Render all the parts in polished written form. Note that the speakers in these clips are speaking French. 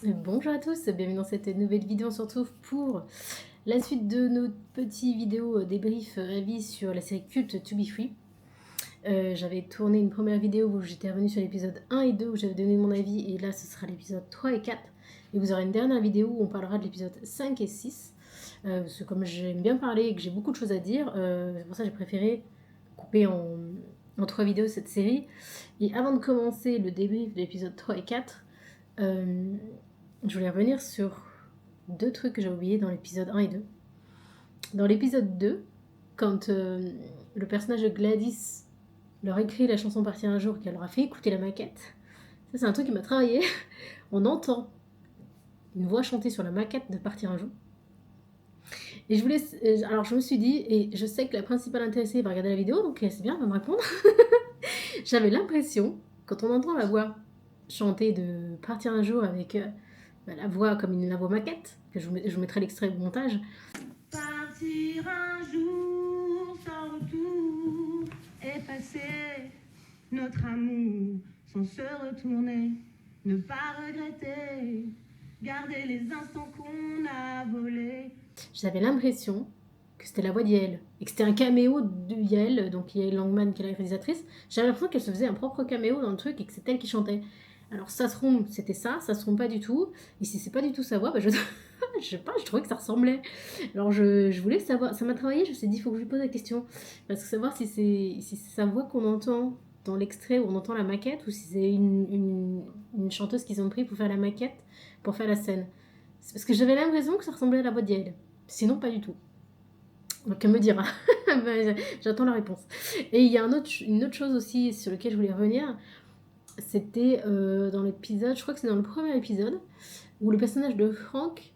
Bonjour à tous, bienvenue dans cette nouvelle vidéo. On se retrouve pour la suite de nos petites vidéos débrief avis sur la série culte To Be Free. J'avais tourné une première vidéo où j'étais revenue sur l'épisode 1 et 2 où j'avais donné mon avis, et là ce sera l'épisode 3 et 4. Et vous aurez une dernière vidéo où on parlera de l'épisode 5 et 6. Parce que comme j'aime bien parler et que j'ai beaucoup de choses à dire, c'est pour ça que j'ai préféré couper en 3 vidéos cette série. Et avant de commencer le débrief de l'épisode 3 et 4, je voulais revenir sur 2 trucs que j'ai oubliés dans l'épisode 1 et 2. Dans l'épisode 2, quand le personnage de Gladys leur écrit la chanson Partir un jour, qu'elle leur a fait écouter la maquette, ça c'est un truc qui m'a travaillé. On entend une voix chanter sur la maquette de Partir un jour. Et alors je me suis dit, et je sais que la principale intéressée va regarder la vidéo, donc c'est bien, elle va me répondre. J'avais l'impression, quand on entend la voix chanter de Partir un jour avec la voix comme la voix maquette, que je vous mettrai l'extrait au montage. Partir un jour sans retour, effacer notre amour sans se retourner, ne pas regretter, garder les instants qu'on a volés. J'avais l'impression que c'était la voix d'Yael, et que c'était un caméo de Yael, donc Yael Langman qui est la réalisatrice. J'avais l'impression qu'elle se faisait un propre caméo dans le truc et que c'est elle qui chantait. Alors ça se trompe, c'était ça se trompe pas du tout. Et si c'est pas du tout sa voix, bah je sais pas, je trouvais que ça ressemblait. Alors je voulais savoir, ça m'a travaillé, je me suis dit, il faut que je lui pose la question. Parce que savoir si c'est sa voix qu'on entend dans l'extrait où on entend la maquette, ou si c'est une chanteuse qu'ils ont pris pour faire la maquette, pour faire la scène. C'est parce que j'avais l'impression que ça ressemblait à la voix d'Yael. Sinon, pas du tout. Donc, elle me dira. J'attends la réponse. Et il y a une autre chose aussi sur laquelle je voulais revenir. C'était dans l'épisode, je crois que c'est dans le premier épisode, où le personnage de Frank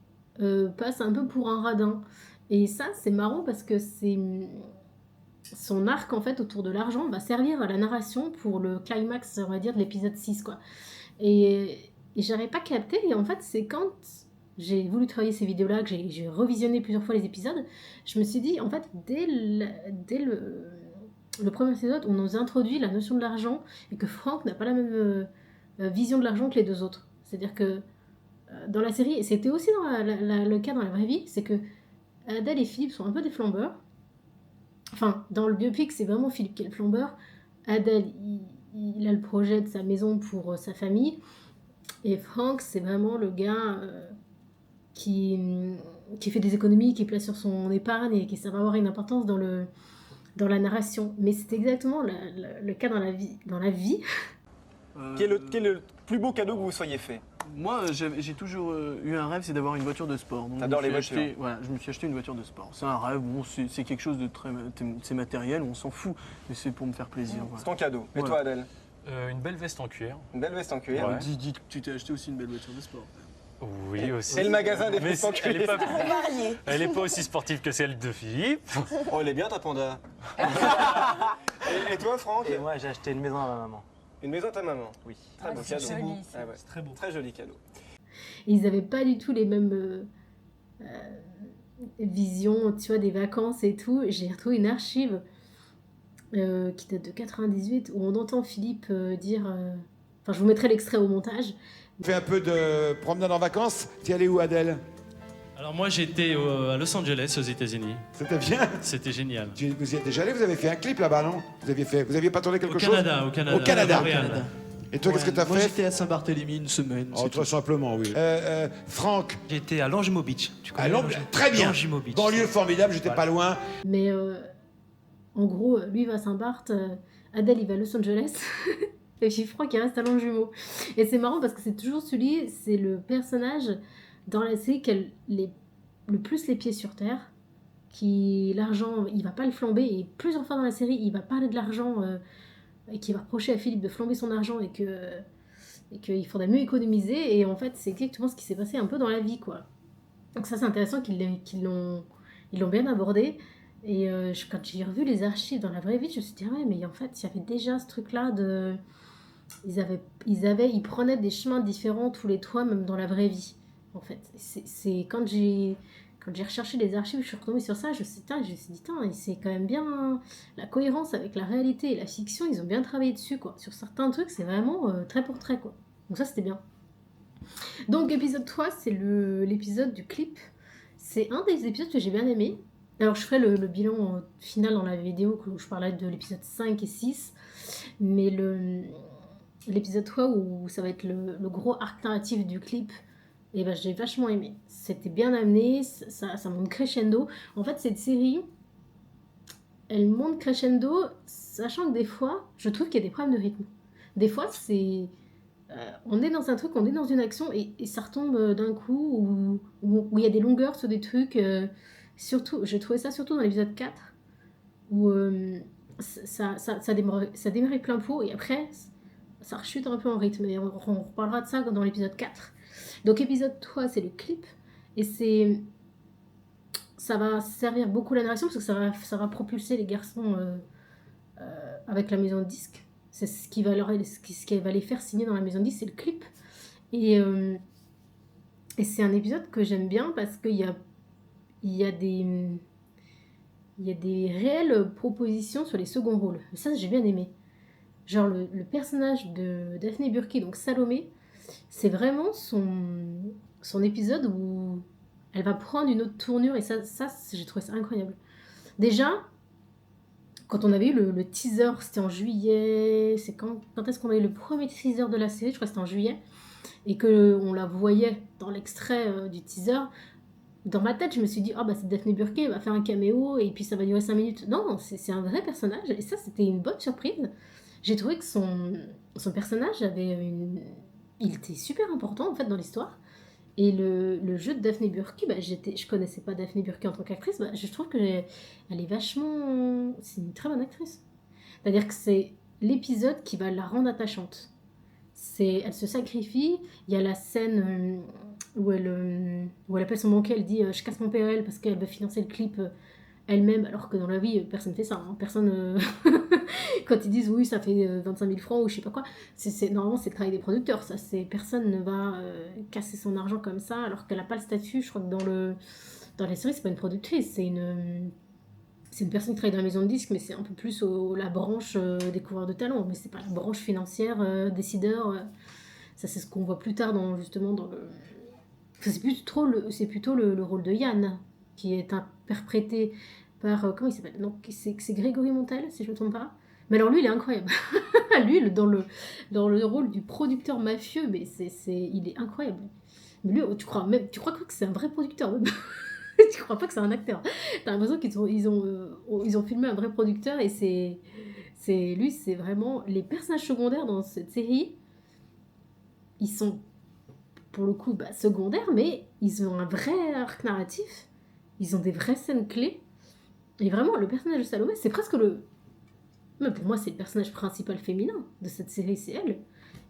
passe un peu pour un radin. Et ça, c'est marrant parce que c'est son arc, en fait, autour de l'argent va servir à la narration pour le climax, on va dire, de l'épisode 6, quoi. Et j'avais pas capté, et en fait, c'est quand j'ai voulu travailler ces vidéos-là, que j'ai revisionné plusieurs fois les épisodes, je me suis dit, en fait, dès le premier épisode, on nous introduit la notion de l'argent, et que Frank n'a pas la même vision de l'argent que les deux autres. C'est-à-dire que dans la série, et c'était aussi dans le cas dans la vraie vie, c'est que Adèle et Philippe sont un peu des flambeurs. Enfin, dans le biopic, c'est vraiment Philippe qui est le flambeur. Adèle, il a le projet de sa maison pour sa famille. Et Frank, c'est vraiment le gars qui fait des économies, qui place sur son épargne et qui ça va avoir une importance dans la narration. Mais c'est exactement le cas dans la vie. Dans la vie. Quel est le plus beau cadeau que vous soyez fait? Moi, j'ai toujours eu un rêve, c'est d'avoir une voiture de sport. Donc, T'adores les voitures? Voilà, je me suis acheté une voiture de sport. C'est un rêve, bon, c'est quelque chose de très... C'est matériel, on s'en fout, mais c'est pour me faire plaisir. Voilà. C'est ton cadeau. Et Voilà. toi, Adèle? Une belle veste en cuir. Une belle veste en cuir. Ouais. Dis que tu t'es acheté aussi une belle voiture de sport. Oui, aussi. Et le magasin des Mais vestes en cuir. elle est pas aussi sportive que celle de Philippe. Oh, elle est bien ta panda. et toi, Franck? Et moi, j'ai acheté une maison à ma maman. Une maison à ta maman? Oui. Très beau c'est cadeau. joli, Ah ouais. C'est très beau. Très joli cadeau. Et ils n'avaient pas du tout les mêmes visions, tu vois, des vacances et tout. J'ai retrouvé une archive qui date de 98 où on entend Philippe dire... Enfin, je vous mettrai l'extrait au montage. On fait un peu de promenade en vacances. T'y allais où, Adèle? Alors moi j'étais à Los Angeles aux États-Unis. C'était bien. C'était génial. Vous y êtes déjà allé? Vous avez fait un clip là-bas, non? Vous aviez pas tourné quelque chose? Au Canada. Au Canada. à Montréal. Et toi, qu'est-ce que t'as Moi, fait? j'étais à Saint-Barthélemy une semaine. Oh, très simplement, oui. Franck, J'étais à Longjumeau Beach. Tu à connais Longjumeau, très bien. Longjumeau Beach. Banlieue formidable, j'étais Voilà. pas loin. Mais en gros, lui il va à Saint-Barth, Adèle il va à Los Angeles, et puis Franck il reste à Longjumeau. Et c'est marrant parce que c'est toujours celui, c'est le personnage dans la série qui a le plus les pieds sur terre, qui l'argent, il va pas le flamber, et plusieurs fois dans la série il va parler de l'argent, et qui va reprocher à Philippe de flamber son argent et qu'il faudrait mieux économiser, et en fait c'est exactement ce qui s'est passé un peu dans la vie, quoi. Donc ça c'est intéressant qu'ils l'ont bien abordé. Et quand j'ai revu les archives dans la vraie vie, je me suis dit, ah ouais, mais en fait, il y avait déjà ce truc-là de... Ils prenaient des chemins différents tous les trois, même dans la vraie vie, en fait. C'est quand j'ai recherché les archives, je suis retombée sur ça, je me suis dit, c'est quand même bien... La cohérence avec la réalité et la fiction, ils ont bien travaillé dessus, quoi. Sur certains trucs, c'est vraiment trait pour trait, quoi. Donc ça, c'était bien. Donc épisode 3, c'est l'épisode du clip. C'est un des épisodes que j'ai bien aimé. Alors je ferai le bilan final dans la vidéo où je parlais de l'épisode 5 et 6. Mais l'épisode 3 où ça va être le gros arc narratif du clip, et ben j'ai vachement aimé. C'était bien amené, ça monte crescendo. En fait cette série, elle monte crescendo, sachant que des fois, je trouve qu'il y a des problèmes de rythme. Des fois c'est... on est dans un truc, on est dans une action et ça retombe d'un coup où il y a des longueurs sur des trucs. Surtout, j'ai trouvé ça surtout dans l'épisode 4 où ça démarrait plein pot et après ça rechute un peu en rythme. Et on reparlera de ça dans l'épisode 4. Donc épisode 3 c'est le clip et ça va servir beaucoup la narration parce que ça va propulser les garçons avec la maison de disques. C'est ce qui va les faire signer dans la maison de disques, c'est le clip. Et c'est un épisode que j'aime bien parce qu'il y a des réelles propositions sur les seconds rôles. Et ça, j'ai bien aimé. Genre le personnage de Daphné Burki, donc Salomé, c'est vraiment son épisode où elle va prendre une autre tournure et ça j'ai trouvé ça incroyable. Déjà, quand on avait eu le teaser, c'était en juillet, c'est quand est-ce qu'on a eu le premier teaser de la série, je crois que c'était en juillet, et qu'on la voyait dans l'extrait du teaser, dans ma tête je me suis dit, ah bah c'est Daphné Burki, elle va faire un caméo et puis ça va durer 5 minutes. Non, c'est un vrai personnage et ça c'était une bonne surprise. J'ai trouvé que son personnage il était super important en fait dans l'histoire. Et le jeu de Daphné Burki, bah, je connaissais pas Daphné Burki en tant qu'actrice, bah, je trouve qu'elle est vachement... C'est une très bonne actrice. C'est-à-dire que c'est l'épisode qui va la rendre attachante. Elle se sacrifie, il y a la scène où elle appelle son banquier, elle dit je casse mon PRL parce qu'elle veut financer le clip elle-même, alors que dans la vie, personne fait ça. Hein. Personne... quand ils disent oui, ça fait 25 000 francs ou je sais pas quoi, normalement c'est le travail des producteurs. Ça, personne ne va casser son argent comme ça alors qu'elle n'a pas le statut. Je crois que dans les séries, c'est pas une productrice, c'est une personne qui travaille dans la maison de disques, mais c'est un peu plus la branche découvreur de talent. Mais c'est pas la branche financière, décideur. Ça, c'est ce qu'on voit plus tard justement dans le... Enfin, c'est plutôt le rôle de Yann qui est interprété par... comment il s'appelle? Non, c'est Grégory Montel, si je ne me trompe pas. Mais alors lui, il est incroyable. Lui, dans le rôle du producteur mafieux, mais il est incroyable. Mais lui, tu crois que c'est un vrai producteur même. Tu crois pas que c'est un acteur. T'as l'impression qu'ils ont filmé un vrai producteur et lui, c'est vraiment... Les personnages secondaires dans cette série, ils sont pour le coup secondaires, mais ils ont un vrai arc narratif. Ils ont des vraies scènes clés. Et vraiment, le personnage de Salomé, c'est presque mais pour moi, c'est le personnage principal féminin de cette série, c'est elle.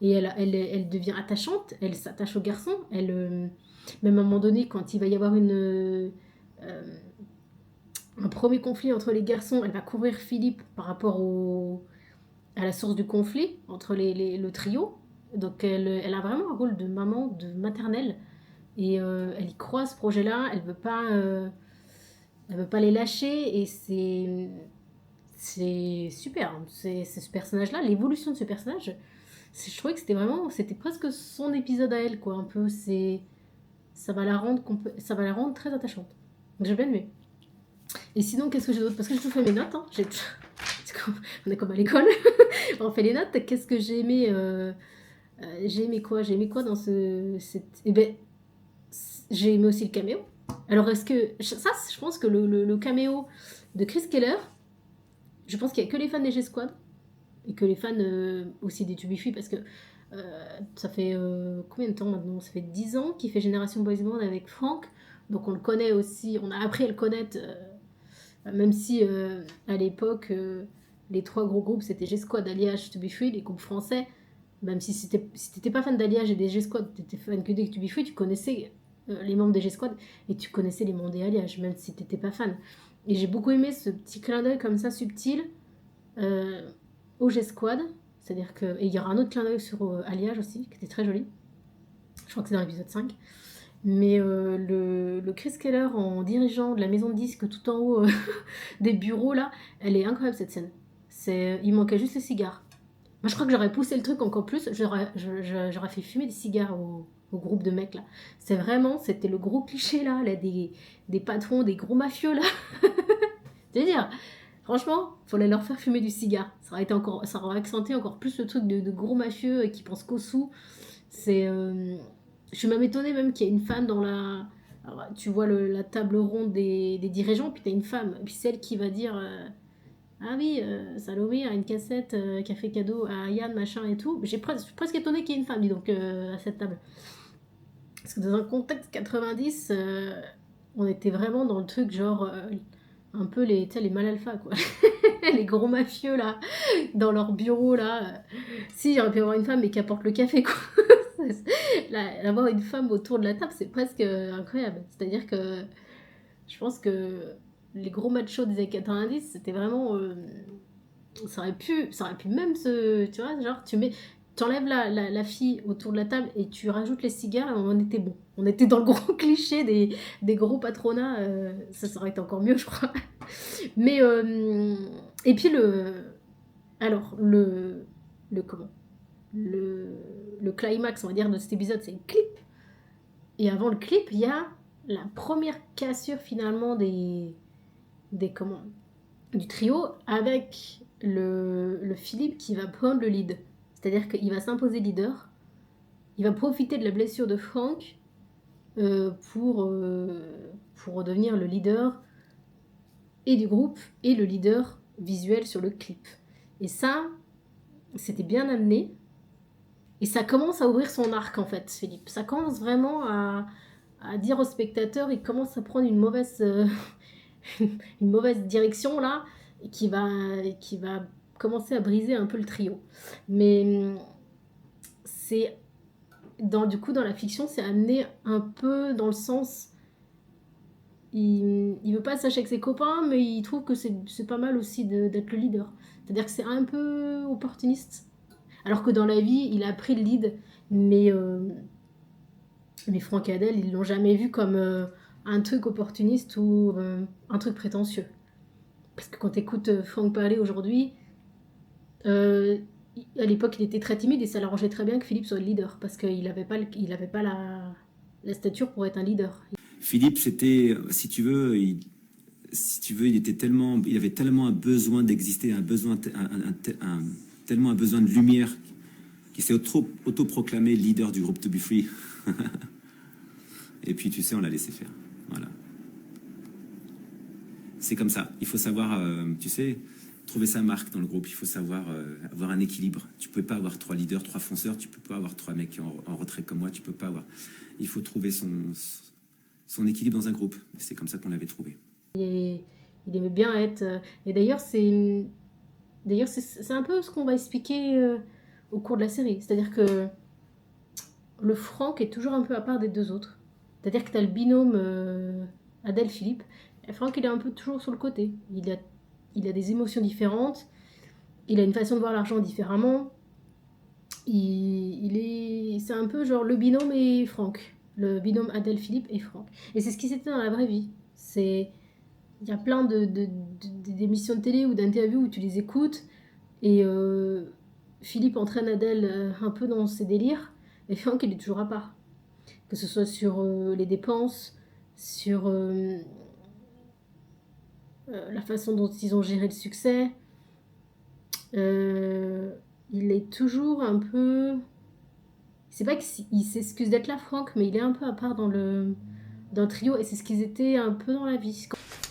Et elle devient attachante, elle s'attache aux garçons. Même à un moment donné, quand il va y avoir un premier conflit entre les garçons, elle va couvrir Philippe par rapport à la source du conflit entre le trio. Donc elle a vraiment un rôle de maman, de maternelle. Et elle y croit ce projet-là, elle veut pas les lâcher et c'est super. C'est ce personnage-là, l'évolution de ce personnage. Je trouvais que c'était presque son épisode à elle, quoi. Un peu, ça va la rendre très attachante. Donc j'ai bien aimé. Et sinon, qu'est-ce que j'ai d'autre? Parce que je vous fais mes notes. Hein. On est comme à l'école. On fait les notes. Qu'est-ce que j'ai aimé J'ai aimé quoi dans Eh ben, j'ai aimé aussi le caméo. Alors, je pense que le caméo de Chris Keller, je pense qu'il n'y a que les fans des G-Squad et que les fans aussi des Tubifi parce que ça fait combien de temps maintenant? Ça fait 10 ans qu'il fait Génération Boys Band avec Franck, donc on le connaît aussi, on a appris à le connaître, même si à l'époque les 3 gros groupes c'était G-Squad, Alliage, Tubifi, les groupes français, même si t'étais pas fan d'Alliage et des G-Squad, t'étais fan que des Tubifi, tu connaissais les membres des G-Squad et tu connaissais les membres des Alliage, même si t'étais pas fan. Et j'ai beaucoup aimé ce petit clin d'œil comme ça subtil au G-Squad. C'est-à-dire que... Et il y aura un autre clin d'œil sur Alliage aussi, qui était très joli. Je crois que c'est dans l'épisode 5. Mais le Chris Keller en dirigeant de la maison de disques tout en haut des bureaux, là, elle est incroyable cette scène. Il manquait juste les cigares. Moi, je crois que j'aurais poussé le truc encore plus. J'aurais fait fumer des cigares aux au groupe de mecs là. C'était le gros cliché là, des patrons, des gros mafieux là. C'est-à-dire, franchement, il fallait leur faire fumer du cigare. Ça aurait accentué encore plus le truc de gros mafieux qui pensent qu'au sous. Je suis même étonnée même qu'il y ait une femme dans la... Alors, tu vois la table ronde des dirigeants, puis t'as une femme, et puis celle qui va dire ah oui, Salomé a une cassette qui a fait cadeau à Yann, machin et tout. Je suis presque étonnée qu'il y ait une femme, dis donc, à cette table. Parce que dans un contexte 90, on était vraiment dans le truc genre un peu les mal alpha, quoi. Les gros mafieux, là, dans leur bureau, là. Si, j'aurais pu avoir une femme, mais qui apporte le café, quoi. Avoir une femme autour de la table, c'est presque incroyable. C'est-à-dire que je pense que les gros machos des années 90, c'était vraiment... ça aurait pu même se... Tu vois, genre, t'enlèves la fille autour de la table et tu rajoutes les cigares et on était bon. On était dans le gros cliché des gros patronats. Ça aurait été encore mieux, je crois. Mais... et puis alors, comment le climax, on va dire, de cet épisode, c'est le clip. Et avant le clip, il y a la première cassure, finalement, du trio, avec le Philippe qui va prendre le lead. C'est-à-dire qu'il va s'imposer leader. Il va profiter de la blessure de Franck pour devenir le leader et du groupe et le leader visuel sur le clip. Et ça, c'était bien amené. Et ça commence à ouvrir son arc, en fait, Philippe. Ça commence vraiment à dire aux spectateurs, il commence à prendre une mauvaise direction, là, qui va commencer à briser un peu le trio. Mais c'est... Du coup, dans la fiction, c'est amené un peu dans le sens... Il veut pas s'acheter avec ses copains, mais il trouve que c'est pas mal aussi d'être le leader. C'est-à-dire que c'est un peu opportuniste. Alors que dans la vie, il a pris le lead, mais Franck et Adèle, ils l'ont jamais vu comme un truc opportuniste ou un truc prétentieux. Parce que quand tu écoutes Franck parler aujourd'hui, à l'époque, il était très timide et ça l'arrangeait très bien que Philippe soit le leader, parce qu'il n'avait pas la stature pour être un leader. Philippe, c'était, si tu veux, il avait tellement un besoin d'exister, tellement un besoin de lumière, qu'il s'est autoproclamé leader du groupe To Be Free. Et puis, tu sais, on l'a laissé faire. Voilà. C'est comme ça. Il faut savoir, tu sais, trouver sa marque dans le groupe. Il faut savoir avoir un équilibre. Tu peux pas avoir 3 leaders, 3 fonceurs. Tu peux pas avoir 3 mecs en retrait comme moi. Tu peux pas avoir... Il faut trouver son équilibre dans un groupe. C'est comme ça qu'on l'avait trouvé. Il aimait bien être... Et d'ailleurs, c'est un peu ce qu'on va expliquer au cours de la série. C'est-à-dire que le Franck est toujours un peu à part des deux autres. C'est-à-dire que tu as le binôme Adèle-Philippe. Et Franck, il est un peu toujours sur le côté. Il a des émotions différentes. Il a une façon de voir l'argent différemment. C'est un peu genre le binôme et Franck. Le binôme Adèle-Philippe et Franck. Et c'est ce qui s'était dans la vraie vie. Il y a plein d'émissions de télé ou d'interviews où tu les écoutes et Philippe entraîne Adèle un peu dans ses délires et Franck, il est toujours à part. Que ce soit sur les dépenses, sur la façon dont ils ont géré le succès. Il est toujours un peu... C'est pas qu'il s'excuse d'être là, Franck, mais il est un peu à part dans le trio et c'est ce qu'ils étaient un peu dans la vie.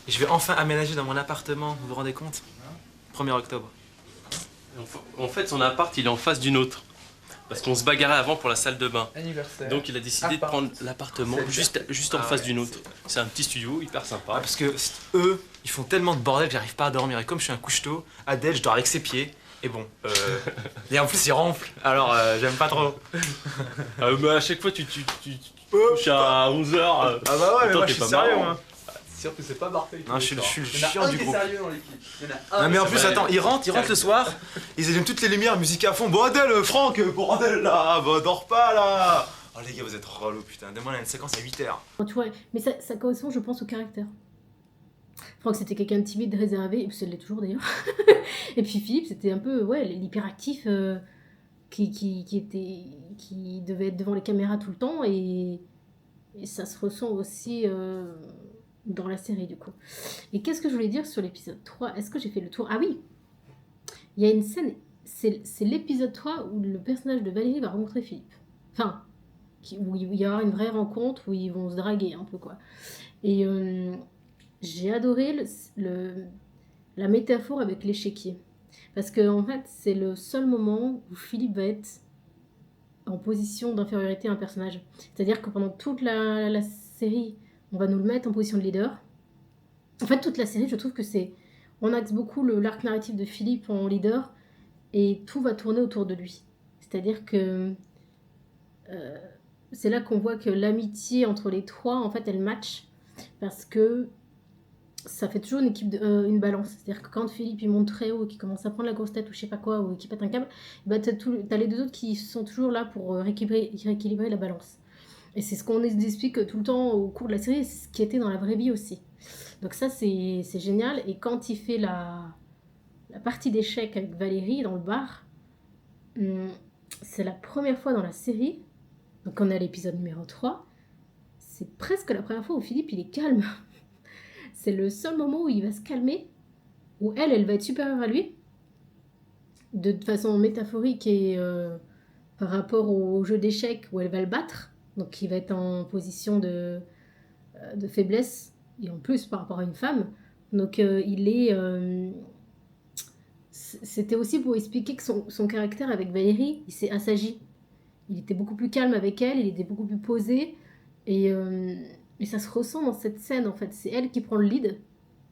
Je vais enfin aménager dans mon appartement, vous vous rendez compte? 1er octobre. En fait, son appart, il est en face d'une autre. Parce qu'on se bagarrait avant pour la salle de bain. Anniversaire. Donc il a décidé de prendre l'appartement juste en face d'une autre. C'est un petit studio hyper sympa. Ah, parce que eux, ils font tellement de bordel que j'arrive pas à dormir. Et comme je suis un couche-tôt, Adèle, je dors avec ses pieds. Et bon, et en plus il ronfle, alors j'aime pas trop. Mais à chaque fois tu couches à 11h. Ah bah ouais, mais moi je suis sérieux, marrant. moi. C'est sûr que c'est pas parfait. Non, je suis le chiant du groupe. Il y en a un qui est sérieux dans l'équipe. Il y en a un. Non mais en plus, attends, ils rentrent le soir, ils allument toutes les lumières, musique à fond. Bon Adèle, Franck, bordel là, bah dors pas là. Oh les gars, vous êtes relous, putain. Demain on a une séquence à 8h. Tu vois, mais ça correspond, je pense, au caractère. Franck, c'était quelqu'un de timide, réservé, et puis ça l'est toujours d'ailleurs. Et puis Philippe, c'était un peu, ouais, l'hyperactif qui devait être devant les caméras tout le temps et ça se ressent aussi dans la série du coup. Et qu'est-ce que je voulais dire sur l'épisode 3? Est-ce que j'ai fait le tour? Ah oui, il y a une scène, c'est l'épisode 3 où le personnage de Valérie va rencontrer Philippe. Enfin, où il y aura une vraie rencontre, où ils vont se draguer un peu quoi. Et j'ai adoré la métaphore avec l'échiquier. Parce que en fait, c'est le seul moment où Philippe va être en position d'infériorité à un personnage. C'est-à-dire que pendant toute la série, on va nous le mettre en position de leader. En fait, toute la série, je trouve que c'est... On axe beaucoup l'arc narratif de Philippe en leader et tout va tourner autour de lui. C'est-à-dire que c'est là qu'on voit que l'amitié entre les trois, en fait, elle match parce que ça fait toujours une balance. C'est-à-dire que quand Philippe il monte très haut et qu'il commence à prendre la grosse tête ou je sais pas quoi, ou qu'il pète un câble, bah t'as les deux autres qui sont toujours là pour rééquilibrer la balance. Et c'est ce qu'on explique tout le temps au cours de la série, c'est ce qui était dans la vraie vie aussi. Donc ça c'est génial. Et quand il fait la partie d'échecs avec Valérie dans le bar, c'est la première fois dans la série, donc on est à l'épisode numéro 3, c'est presque la première fois où Philippe il est calme. C'est le seul moment où il va se calmer, où elle va être supérieure à lui, de façon métaphorique et par rapport au jeu d'échecs où elle va le battre, donc il va être en position de faiblesse, et en plus par rapport à une femme. Donc c'était aussi pour expliquer que son caractère avec Valérie, il s'est assagi. Il était beaucoup plus calme avec elle, il était beaucoup plus posé, et ça se ressent dans cette scène en fait. C'est elle qui prend le lead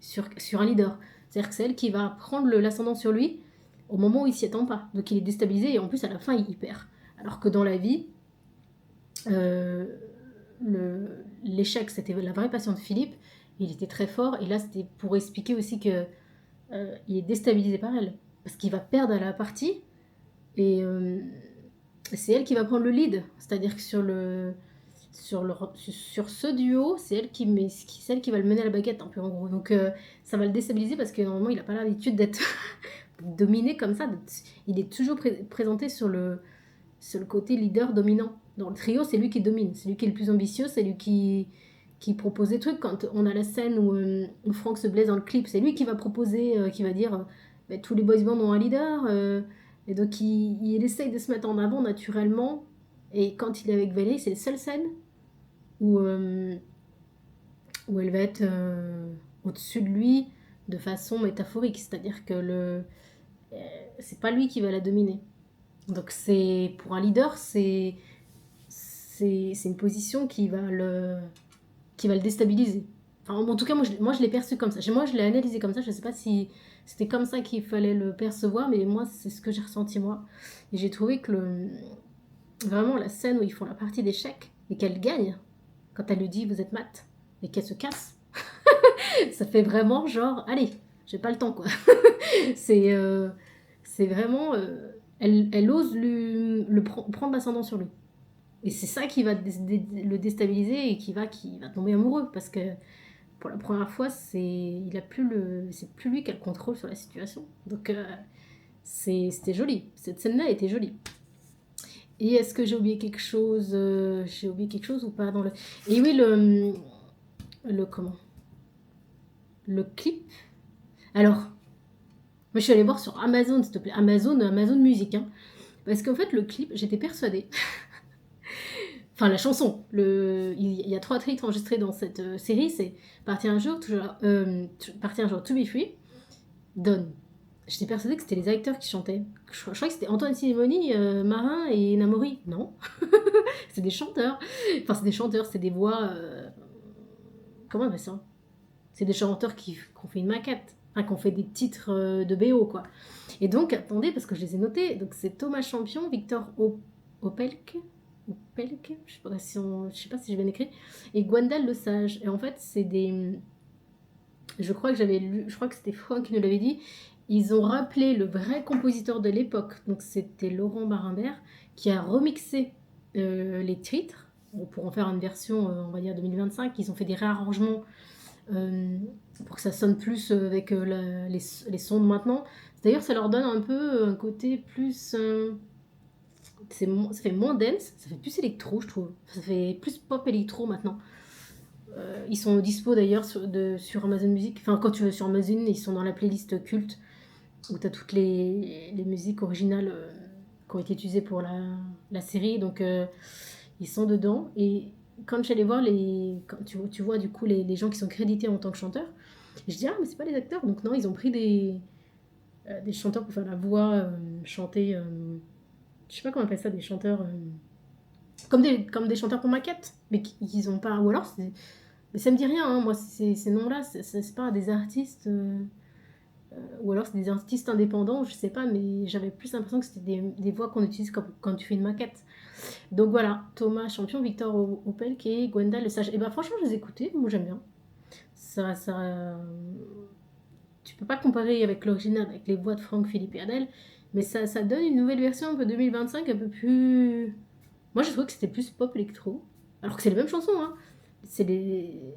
sur un leader. C'est-à-dire que c'est elle qui va prendre l'ascendant sur lui au moment où il s'y attend pas. Donc il est déstabilisé et en plus à la fin il perd. Alors que dans la vie, l'échec c'était la vraie passion de Philippe. Il était très fort et là c'était pour expliquer aussi que il est déstabilisé par elle. Parce qu'il va perdre à la partie et c'est elle qui va prendre le lead. C'est-à-dire que sur ce duo, c'est elle qui va le mener à la baguette un peu en gros. Donc ça va le déstabiliser parce que normalement il n'a pas l'habitude d'être dominé comme ça. Il est toujours présenté sur le côté leader dominant. Dans le trio, c'est lui qui domine, c'est lui qui est le plus ambitieux, c'est lui qui propose des trucs. Quand on a la scène où Franck se blesse dans le clip, c'est lui qui va proposer, qui va dire tous les boys bands ont un leader. Et donc il essaye de se mettre en avant naturellement. Et quand il est avec Valérie, c'est la seule scène où elle va être au-dessus de lui de façon métaphorique. C'est-à-dire que c'est pas lui qui va la dominer. Donc pour un leader, c'est une position qui va le déstabiliser. Enfin, en tout cas, moi je l'ai perçu comme ça. Moi je l'ai analysé comme ça. Je sais pas si c'était comme ça qu'il fallait le percevoir, mais moi c'est ce que j'ai ressenti moi. Et j'ai trouvé que vraiment la scène où ils font la partie d'échecs et qu'elle gagne, quand elle lui dit vous êtes mat et qu'elle se casse, ça fait vraiment genre allez, j'ai pas le temps quoi. c'est vraiment elle ose prendre l'ascendant sur lui. Et c'est ça qui va le déstabiliser et qui va tomber amoureux parce que pour la première fois c'est plus lui qui a le contrôle sur la situation. Donc c'était joli, cette scène-là était jolie. Et est-ce que j'ai oublié quelque chose ou pas dans le... Et oui, le clip. Alors, moi je suis allée voir sur Amazon, s'il te plaît. Amazon Music. Hein. Parce qu'en fait, le clip, j'étais persuadée. Enfin, la chanson. Il y a 3 titres enregistrés dans cette série. C'est Partir un jour, To Be Free, Done. J'étais persuadée que c'était les acteurs qui chantaient. Je crois que c'était Antoine Simoni, Marin et Namori. Non. C'est des chanteurs. Enfin, c'est des chanteurs, c'est des voix... Comment on appelle ça? C'est des chanteurs qui ont fait une maquette. Enfin, qui ont fait des titres de BO, quoi. Et donc, attendez, parce que je les ai notés. Donc, c'est Thomas Champion, Victor Opelke, je sais pas si je vais l'écrire, et Gwendal Le Sage. Et en fait, c'est des... Je crois que c'était Franck qui nous l'avait dit. Ils ont rappelé le vrai compositeur de l'époque, donc c'était Laurent Marimbert, qui a remixé les titres pour en faire une version, on va dire 2025. Ils ont fait des réarrangements pour que ça sonne plus avec les sons de maintenant. D'ailleurs, ça leur donne un peu un côté plus ça fait moins dance, ça fait plus électro, je trouve. Ça fait plus pop électro maintenant. Ils sont dispo d'ailleurs sur Amazon Music. Enfin, quand tu vas sur Amazon, ils sont dans la playlist culte où tu as toutes les musiques originales qui ont été utilisées pour la série. Donc, ils sont dedans. Et quand j'allais voir quand tu vois du coup les gens qui sont crédités en tant que chanteurs, je dis, ah, mais c'est pas les acteurs. Donc, non, ils ont pris des chanteurs pour faire la voix, chanter. Je sais pas comment on appelle ça, des chanteurs. Comme des chanteurs pour maquette. Mais qu'ils ont pas. Ou alors, mais ça me dit rien, hein, moi, ces noms-là, c'est pas des artistes, ou alors c'est des artistes indépendants, je sais pas, mais j'avais plus l'impression que c'était des voix qu'on utilise quand tu fais une maquette. Donc voilà, Thomas Champion, Victor Opelk et Gwenda Le Sage. Et bah franchement, je les écoutais, moi j'aime bien. Tu peux pas comparer avec l'original, avec les voix de Franck, Philippe et Adèle, mais ça donne une nouvelle version un peu 2025, un peu plus... Moi, je trouve que c'était plus pop électro, alors que c'est les mêmes chansons, hein.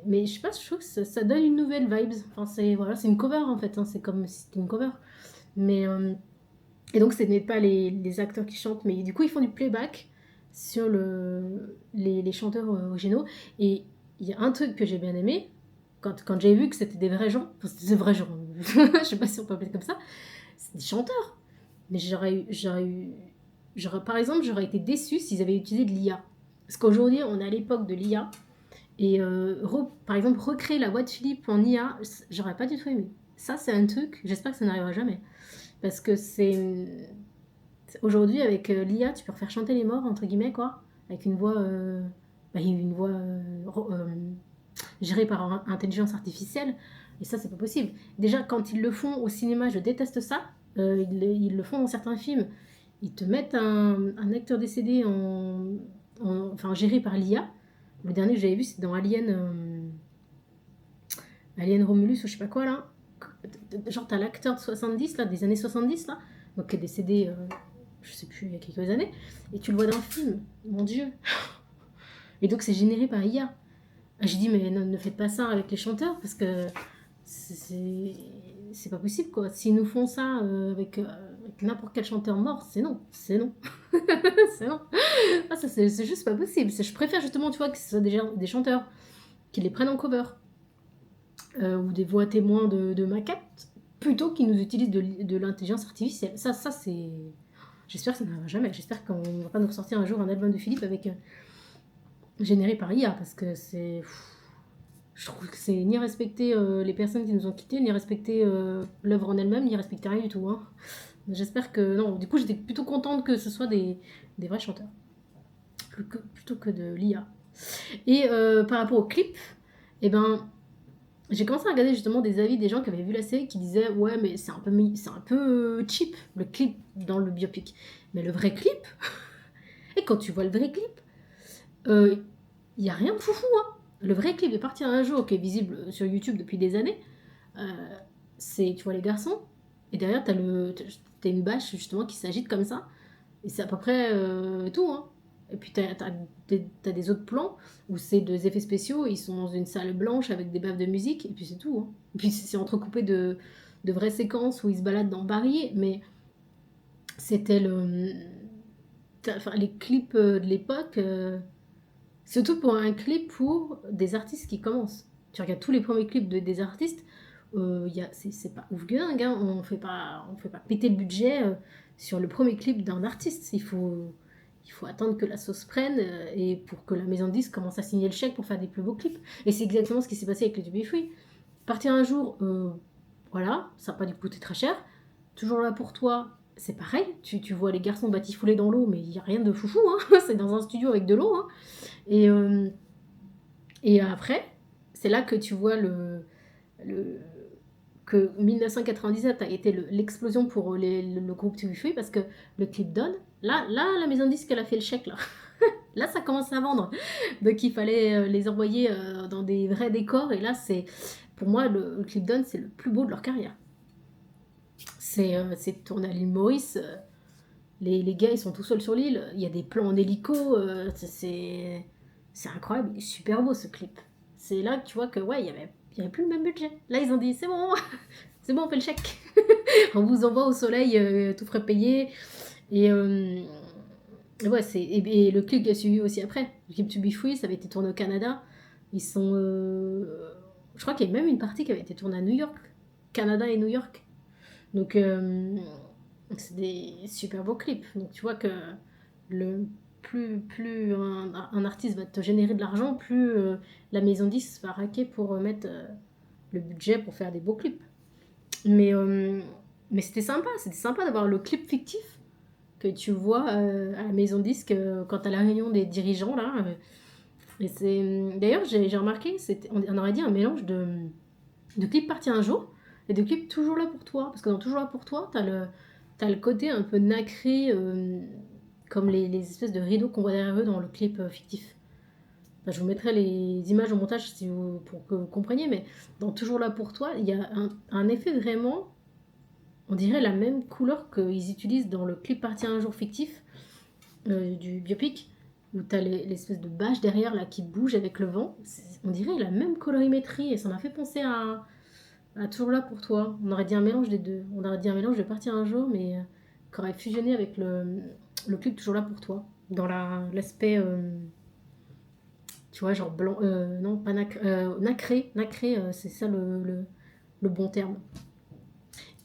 Mais je sais pas, je trouve que ça donne une nouvelle vibes. Enfin, c'est une cover en fait, hein. C'est comme si c'était une cover. Mais, et donc, ce n'est pas les acteurs qui chantent, mais du coup, ils font du playback sur les chanteurs originaux. Et il y a un truc que j'ai bien aimé, quand j'ai vu que c'était des vrais gens, enfin, c'était des vrais gens, je sais pas si on peut appeler comme ça, c'est des chanteurs. Mais par exemple, j'aurais été déçue s'ils avaient utilisé de l'IA. Parce qu'aujourd'hui, on est à l'époque de l'IA. Et par exemple, recréer la voix de Philippe en IA, j'aurais pas du tout aimé. Ça, c'est un truc, j'espère que ça n'arrivera jamais. Parce que aujourd'hui, avec l'IA, tu peux refaire chanter les morts, entre guillemets, quoi. Avec une voix, gérée par intelligence artificielle. Et ça, c'est pas possible. Déjà, quand ils le font au cinéma, je déteste ça. Ils le font dans certains films. Ils te mettent un acteur décédé enfin, géré par l'IA. Le dernier que j'avais vu, c'est dans Alien Romulus ou je sais pas quoi, là. Genre, t'as l'acteur de 70, là, des années 70, là, donc qui est décédé, je sais plus, il y a quelques années, et tu le vois dans le film, mon Dieu. Et donc, c'est généré par IA. J'ai dit, mais ne faites pas ça avec les chanteurs, parce que c'est pas possible, quoi. S'ils nous font ça avec n'importe quel chanteur mort, c'est non. C'est non. C'est non. Ah, ça, c'est juste pas possible. Je préfère justement, tu vois, que ce soit des chanteurs qui les prennent en cover ou des voix témoins de maquettes plutôt qu'ils nous utilisent de l'intelligence artificielle. Ça c'est... J'espère que ça n'arrivera jamais. J'espère qu'on va pas nous ressortir un jour un album de Philippe avec généré par IA, parce que c'est... Je trouve que c'est ni respecter les personnes qui nous ont quittés, ni respecter l'œuvre en elle-même, ni respecter rien du tout, hein. J'espère que... Non, du coup, j'étais plutôt contente que ce soit des vrais chanteurs. Plutôt que de l'IA. Et par rapport au clip, eh ben, j'ai commencé à regarder justement des avis des gens qui avaient vu la série qui disaient « Ouais, mais c'est un peu cheap, le clip dans le biopic. » Mais le vrai clip... Et quand tu vois le vrai clip, il n'y a rien de foufou, hein. Le vrai clip de Partir un jour, qui est visible sur YouTube depuis des années, c'est, tu vois les garçons, et derrière, t'as une bâche justement qui s'agite comme ça, et c'est à peu près tout, hein. Et puis t'as des autres plans où c'est des effets spéciaux, ils sont dans une salle blanche avec des baffes de musique, et puis c'est tout, hein. Et puis c'est entrecoupé de vraies séquences où ils se baladent dans Paris, mais c'était les clips de l'époque, surtout pour un clip pour des artistes qui commencent. Tu regardes tous les premiers clips des artistes, c'est pas ouf dingue, hein. On fait pas péter le budget sur le premier clip d'un artiste. Il faut attendre que la sauce prenne et pour que la maison de disques commence à signer le chèque pour faire des plus beaux clips. Et c'est exactement ce qui s'est passé avec le To Be Free. Partir un jour, voilà, ça n'a pas dû coûter très cher. Toujours là pour toi, c'est pareil. Tu vois les garçons batifolés dans l'eau, mais il n'y a rien de foufou, hein. C'est dans un studio avec de l'eau, hein. Et après, c'est là que tu vois que 1997 a été l'explosion pour le groupe To Be Free, parce que le clip donne. Là, la maison de disque, elle a fait le chèque, là. Là, ça commence à vendre. Donc, il fallait les envoyer dans des vrais décors. Et là, pour moi, le clip donne, c'est le plus beau de leur carrière. C'est tourné à l'île Maurice. Les gars, ils sont tout seuls sur l'île. Il y a des plans en hélico. C'est incroyable. Il est super beau, ce clip. C'est là que tu vois que, ouais, il y avait plus le même budget. Là, ils ont dit, c'est bon, on fait le chèque. On vous envoie au soleil, tout frais payé. Et Ouais, et le clip qui a suivi aussi après. Le clip To Be Free, ça avait été tourné au Canada. Ils sont. Je crois qu'il y a même une partie qui avait été tournée à New York. Canada et New York. Donc, c'est des super beaux clips. Donc, tu vois que plus un artiste va te générer de l'argent, plus la maison 10 va raquer pour mettre le budget pour faire des beaux clips. Mais c'était sympa d'avoir le clip fictif que tu vois à la maison disque quand t'as la réunion des dirigeants là. Et d'ailleurs j'ai remarqué, on aurait dit un mélange de clip parti un jour et de clip toujours là pour toi. Parce que dans toujours là pour toi, t'as le côté un peu nacré, comme les espèces de rideaux qu'on voit derrière eux dans le clip fictif. Enfin, je vous mettrai les images au montage pour que vous compreniez, mais dans toujours là pour toi, il y a un effet vraiment, on dirait la même couleur qu'ils utilisent dans le clip parti un jour fictif du biopic, où t'as l'espèce de bâche derrière là qui bouge avec le vent. On dirait la même colorimétrie et ça m'a fait penser à toujours là pour toi. On aurait dit un mélange des deux. On aurait dit un mélange de parti un jour, mais qui aurait fusionné avec le clip toujours là pour toi. Dans l'aspect, tu vois, genre blanc, non pas nacré, c'est ça le bon terme.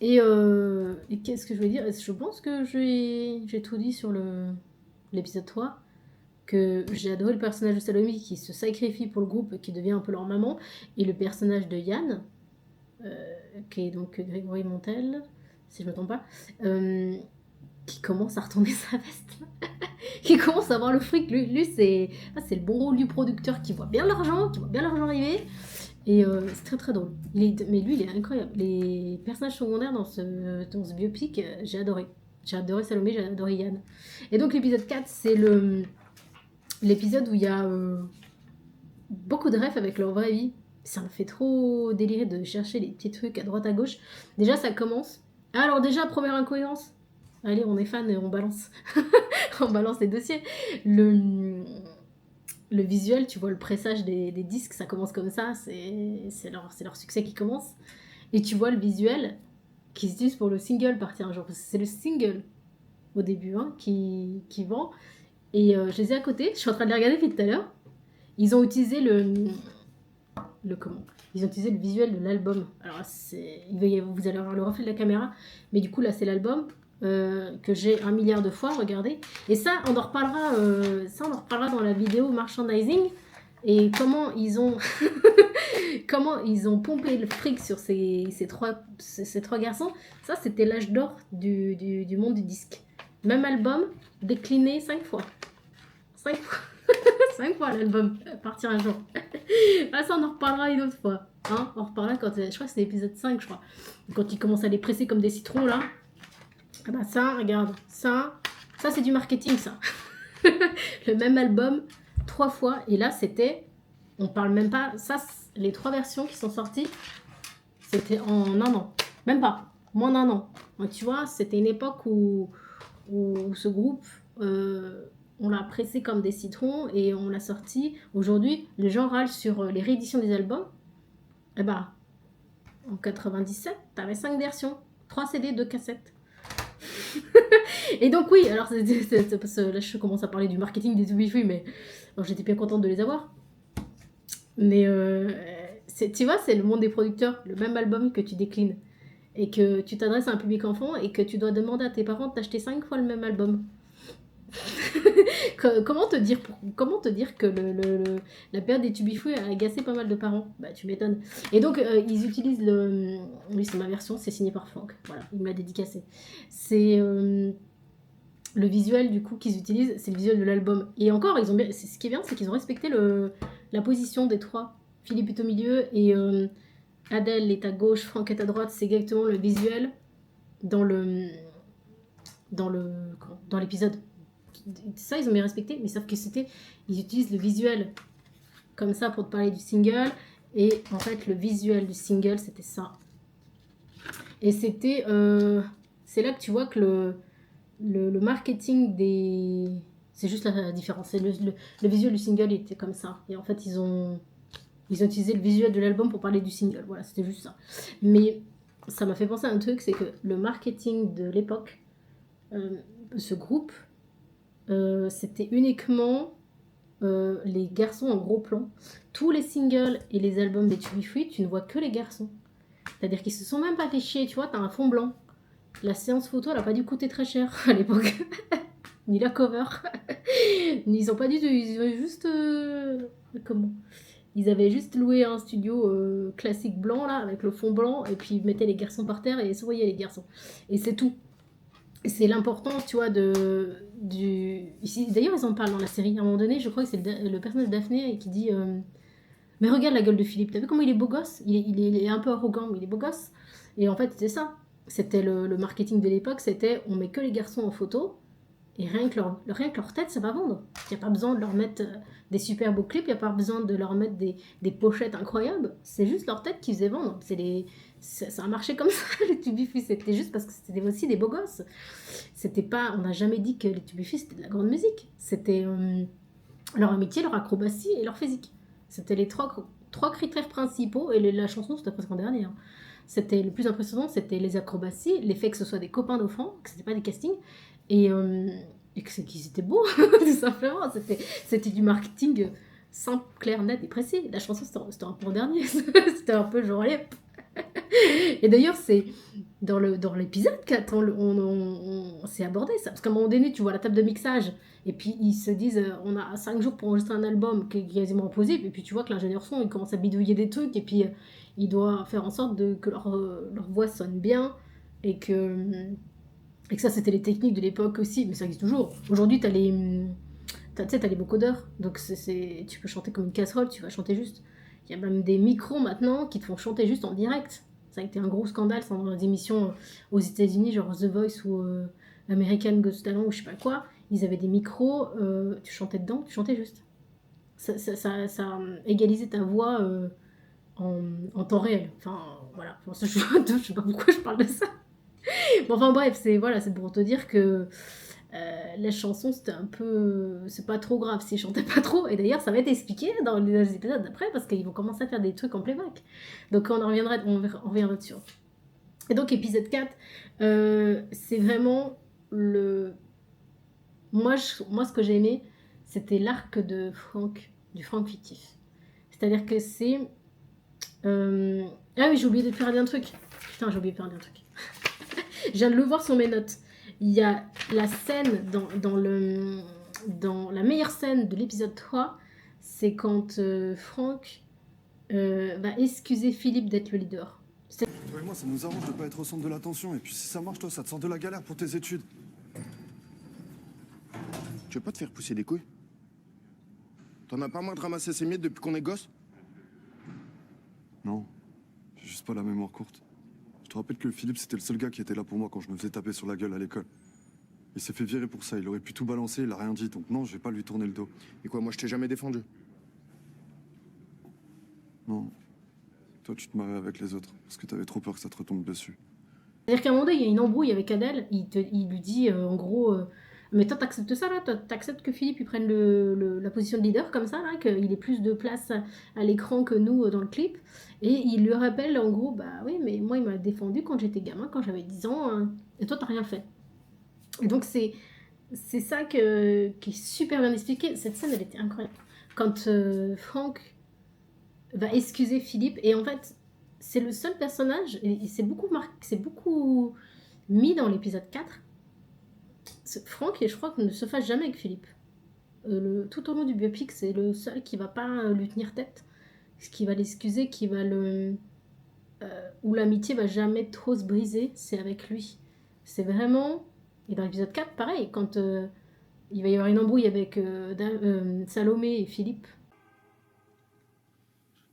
Et qu'est-ce que je voulais dire? Je pense que j'ai tout dit sur l'épisode 3, que j'ai adoré le personnage de Salomé qui se sacrifie pour le groupe et qui devient un peu leur maman, et le personnage de Yann, qui est donc Grégory Montel, si je ne me trompe pas, qui commence à retourner sa veste, qui commence à avoir le fric. Lui c'est le bon rôle du producteur qui voit bien l'argent arriver. Et c'est très très drôle. Mais lui, il est incroyable. Les personnages secondaires dans ce biopic, j'ai adoré. J'ai adoré Salomé, j'ai adoré Yann. Et donc l'épisode 4, c'est l'épisode où il y a beaucoup de refs avec leur vraie vie. Ça me fait trop délirer de chercher les petits trucs à droite à gauche. Déjà, ça commence. Alors déjà, première incohérence. Allez, on est fan et on balance. On balance les dossiers. Le visuel, tu vois le pressage des disques, ça commence comme ça, c'est leur succès qui commence. Et tu vois le visuel qu'ils utilisent pour le single parti un jour. Parce que c'est le single au début qui vend. Et je les ai à côté, je suis en train de les regarder depuis tout à l'heure. Ils ont utilisé Ils ont utilisé le visuel de l'album. Alors vous allez avoir le reflet de la caméra, mais du coup là c'est l'album. Que j'ai 1 milliard de fois regardé, et ça on en reparlera dans la vidéo merchandising, et comment ils ont pompé le fric sur ces trois garçons. Ça c'était l'âge d'or du monde du disque. Même album décliné 5 fois 5 fois l'album partir un jour. Ah, ça on en reparlera une autre fois, hein. On reparlera quand je crois que c'est l'épisode 5, je crois, quand ils commencent à les presser comme des citrons là. Ah bah ça, regarde, ça c'est du marketing, ça. Le même album 3 fois, et là c'était, on parle même pas, ça les 3 versions qui sont sorties, c'était en 1 an, même pas, moins d'1 an. Donc tu vois, c'était une époque où ce groupe, on l'a pressé comme des citrons et on l'a sorti. Aujourd'hui, les gens râlent sur les rééditions des albums. Et bah, en 97, t'avais 5 versions, 3 CD, 2 cassettes. Et donc oui, alors parce que là je commence à parler du marketing des To Be Free, mais j'étais bien contente de les avoir. Mais tu vois, c'est le monde des producteurs, le même album que tu déclines et que tu t'adresses à un public enfant et que tu dois demander à tes parents de t'acheter 5 fois le même album. Comment te dire que la période des To Be Free a agacé pas mal de parents? Bah tu m'étonnes. Et donc ils utilisent oui, c'est ma version, c'est signé par Franck, voilà, il me l'a dédicacé. C'est le visuel du coup qu'ils utilisent, c'est le visuel de l'album. Et encore, ce qui est bien, c'est qu'ils ont respecté la position des 3. Philippe est au milieu et Adèle est à gauche, Franck est à droite. C'est exactement le visuel dans l'épisode. Ça, ils ont bien respecté, mais sauf que ils utilisent le visuel comme ça pour te parler du single, et en fait le visuel du single c'était ça. Et c'était c'est là que tu vois que le marketing c'est juste la différence. C'est le visuel du single était comme ça, et en fait ils ont utilisé le visuel de l'album pour parler du single. Voilà, c'était juste ça. Mais ça m'a fait penser à un truc, c'est que le marketing de l'époque, ce groupe, c'était uniquement les garçons en gros plan. Tous les singles et les albums des To Be Free, tu ne vois que les garçons. C'est-à-dire qu'ils se sont même pas fait chier, tu vois, t'as un fond blanc. La séance photo, elle a pas dû coûter très cher à l'époque. Ni la cover. Ils ont pas dû... Ils ont juste... comment? Ils avaient juste loué un studio classique blanc, là, avec le fond blanc, et puis ils mettaient les garçons par terre et soignaient les garçons. Et c'est tout. Et c'est l'importance, tu vois, Ici, d'ailleurs, ils en parlent dans la série. À un moment donné, je crois que c'est le personnage de Daphné qui dit... Mais regarde la gueule de Philippe, t'as vu comment il est beau gosse, il est un peu arrogant, mais il est beau gosse. Et en fait, c'était ça. C'était le marketing de l'époque, c'était on met que les garçons en photo, et rien que leur tête, ça va vendre. Il n'y a pas besoin de leur mettre des super beaux clips, il n'y a pas besoin de leur mettre des pochettes incroyables. C'est juste leur tête qui faisait vendre. Ça a marché comme ça, les To Be Free. C'était juste parce que c'était aussi des beaux gosses. C'était pas, on n'a jamais dit que les To Be Free, c'était de la grande musique. C'était leur amitié, leur acrobatie et leur physique. C'était les trois critères principaux, et la chanson, c'était presque en dernier. Hein. C'était le plus impressionnant, c'était les acrobaties, les faits que ce soit des copains d'enfants, que c'était pas des castings, et qu'ils étaient beaux, tout simplement. C'était du marketing simple, clair, net et précis. La chanson, c'était un peu en dernier. C'était un peu genre, allez. Et d'ailleurs, c'est dans l'épisode 4, on s'est abordé ça. Parce qu'à un moment donné, tu vois la table de mixage, et puis ils se disent, on a 5 jours pour enregistrer un album qui est quasiment impossible, et puis tu vois que l'ingénieur son, il commence à bidouiller des trucs, et puis il doit faire en sorte que leur voix sonne bien, et que ça, c'était les techniques de l'époque aussi, mais ça existe toujours. Aujourd'hui, t'as les vocodeurs, donc tu peux chanter comme une casserole, tu vas chanter juste. Il y a même des micros maintenant qui te font chanter juste en direct. Ça a été un gros scandale dans les émissions aux États-Unis, genre The Voice ou American Got Talent ou je sais pas quoi. Ils avaient des micros, tu chantais dedans, tu chantais juste. Ça égalisait ta voix en temps réel. Enfin, voilà. Enfin, ça, je sais pas pourquoi je parle de ça. Bon, enfin bref, c'est pour te dire que les chansons, c'était un peu... C'est pas trop grave s'ils chantaient pas trop. Et d'ailleurs, ça va être expliqué dans les épisodes d'après, parce qu'ils vont commencer à faire des trucs en playback. Donc on reviendra dessus. Et donc épisode 4, c'est vraiment moi, ce que j'ai aimé, c'était l'arc de Franck, du Franck fictif. C'est-à-dire que c'est... Ah oui, j'ai oublié de faire un truc. Putain, j'ai oublié de faire un truc. Je viens de le voir sur mes notes. Il y a la scène dans la meilleure scène de l'épisode 3, c'est quand Franck va excuser Philippe d'être le leader. Toi et moi, ça nous arrange de pas être au centre de l'attention. Et puis si ça marche, toi, ça te sort de la galère pour tes études. Tu veux pas te faire pousser des couilles? T'en as pas moins de ramasser ces miettes depuis qu'on est gosse? Non, j'ai juste pas la mémoire courte. Je te rappelle que Philippe, c'était le seul gars qui était là pour moi quand je me faisais taper sur la gueule à l'école. Il s'est fait virer pour ça, il aurait pu tout balancer, il a rien dit, donc non, je vais pas lui tourner le dos. Et quoi, moi je t'ai jamais défendu? Non. Toi, tu te marrais avec les autres, parce que t'avais trop peur que ça te retombe dessus. C'est-à-dire qu'à un moment donné, il y a une embrouille avec Adèle, il lui dit en gros... mais toi, t'acceptes ça, là? T'acceptes que Philippe il prenne la position de leader, comme ça, là? Qu'il ait plus de place à l'écran que nous dans le clip? Et il lui rappelle, en gros, bah oui, mais moi, il m'a défendu quand j'étais gamin, quand j'avais 10 ans, et toi, t'as rien fait. Et donc, c'est ça qui est super bien expliqué. Cette scène, elle était incroyable. Quand Franck va excuser Philippe, et en fait, c'est le seul personnage, et c'est beaucoup mis dans l'épisode 4, Franck, et je crois qu'il ne se fâche jamais avec Philippe. Tout au long du biopic, c'est le seul qui va pas lui tenir tête, qui va l'excuser, où l'amitié va jamais trop se briser, c'est avec lui. C'est vraiment... Et dans l'épisode 4, pareil, quand il va y avoir une embrouille avec Salomé et Philippe.